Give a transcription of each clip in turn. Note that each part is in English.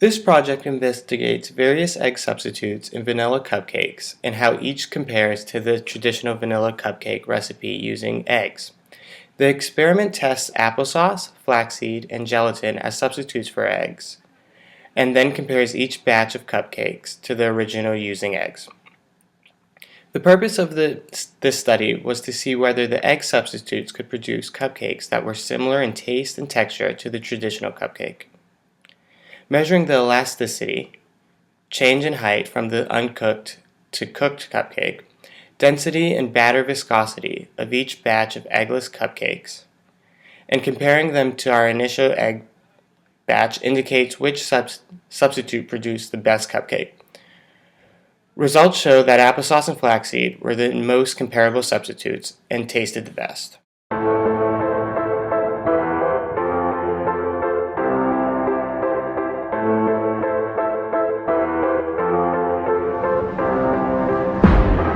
This project investigates various egg substitutes in vanilla cupcakes and how each compares to the traditional vanilla cupcake recipe using eggs. The experiment tests applesauce, flaxseed, and gelatin as substitutes for eggs, and then compares each batch of cupcakes to the original using eggs. The purpose of this study was to see whether the egg substitutes could produce cupcakes that were similar in taste and texture to the traditional cupcake. Measuring the elasticity, change in height from the uncooked to cooked cupcake, density and batter viscosity of each batch of eggless cupcakes, and comparing them to our initial egg batch indicates which substitute produced the best cupcake. Results show that applesauce and flaxseed were the most comparable substitutes and tasted the best.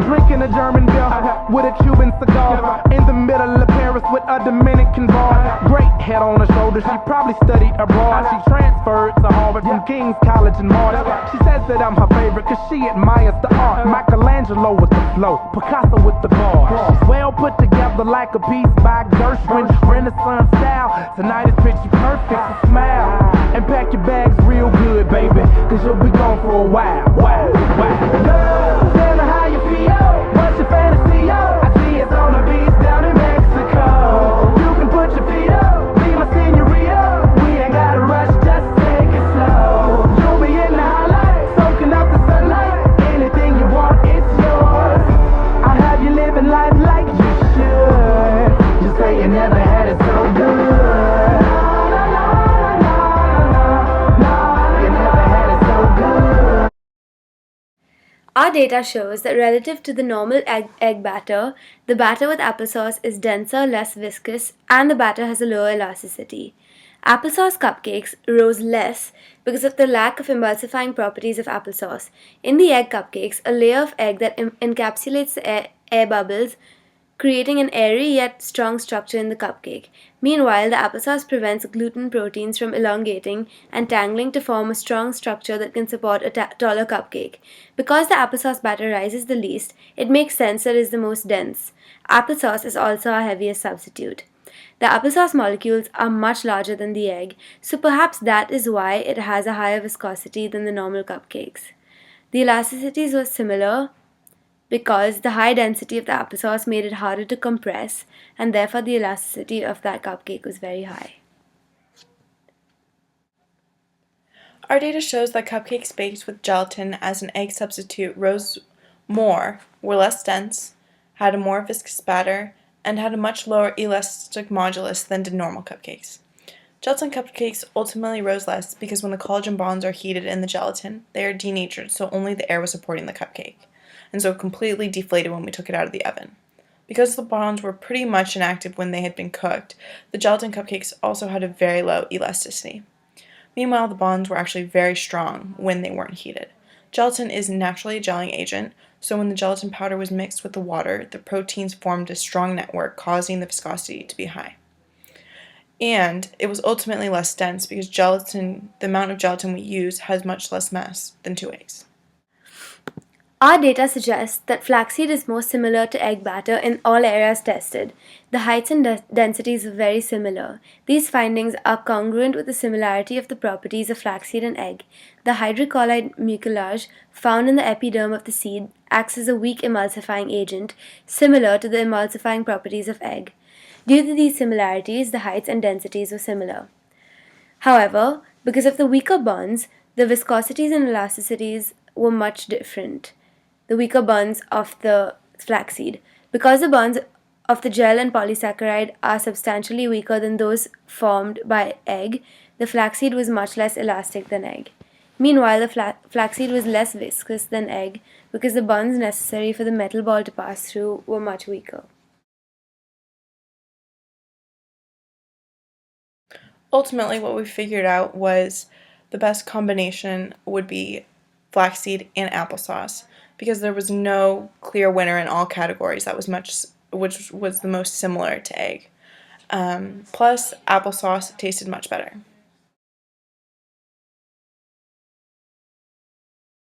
Drinking a German beer with a Cuban cigar in the middle of Paris with a Dominican bar. Great head on her shoulder, she probably studied abroad. She transferred to Harvard from King's College in March. She says that I'm her favorite cause she admires the art. Michelangelo with the flow, Picasso with the bars. She's well put together like a piece by Gershwin, Renaissance style. Tonight is picture perfect, so smile and pack your bags real good, baby, cause you'll be gone for a while. Girl, tell me how you feel. What's your fantasy? I see it's on the beach down in Mexico. You can put your feet up, be my senorita. We ain't gotta rush, just take it slow. You'll be in the highlight, soaking up the sunlight. Anything you want, it's yours. I'll have you living life like you should. Just say you never had it so good. Our data shows that relative to the normal egg batter, the batter with applesauce is denser, less viscous, and the batter has a lower elasticity. Applesauce cupcakes rose less because of the lack of emulsifying properties of applesauce. In the egg cupcakes, a layer of egg that encapsulates the air bubbles, creating an airy yet strong structure in the cupcake. Meanwhile, the applesauce prevents gluten proteins from elongating and tangling to form a strong structure that can support a taller cupcake. Because the applesauce batter rises the least, it makes sense that it is the most dense. Applesauce is also our heaviest substitute. The applesauce molecules are much larger than the egg, so perhaps that is why it has a higher viscosity than the normal cupcakes. The elasticities were similar, because the high density of the applesauce made it harder to compress, and therefore the elasticity of that cupcake was very high. Our data shows that cupcakes baked with gelatin as an egg substitute rose more, were less dense, had a more viscous batter, and had a much lower elastic modulus than did normal cupcakes. Gelatin cupcakes ultimately rose less because when the collagen bonds are heated in the gelatin, they are denatured, so only the air was supporting the cupcake, and so completely deflated when we took it out of the oven. Because the bonds were pretty much inactive when they had been cooked, the gelatin cupcakes also had a very low elasticity. Meanwhile, the bonds were actually very strong when they weren't heated. Gelatin is naturally a gelling agent, so when the gelatin powder was mixed with the water, the proteins formed a strong network, causing the viscosity to be high. And it was ultimately less dense because the amount of gelatin we use has much less mass than 2 eggs. Our data suggests that flaxseed is more similar to egg batter in all areas tested. The heights and densities are very similar. These findings are congruent with the similarity of the properties of flaxseed and egg. The hydrocolloid mucilage found in the epiderm of the seed acts as a weak emulsifying agent, similar to the emulsifying properties of egg. Due to these similarities, the heights and densities were similar. However, because of the weaker bonds, the viscosities and elasticities were much different. The weaker bonds of the flaxseed. Because the bonds of the gel and polysaccharide are substantially weaker than those formed by egg, the flaxseed was much less elastic than egg. Meanwhile, the flaxseed was less viscous than egg because the bonds necessary for the metal ball to pass through were much weaker. Ultimately, what we figured out was the best combination would be flaxseed and applesauce, because there was no clear winner in all categories which was the most similar to egg. Plus, applesauce tasted much better.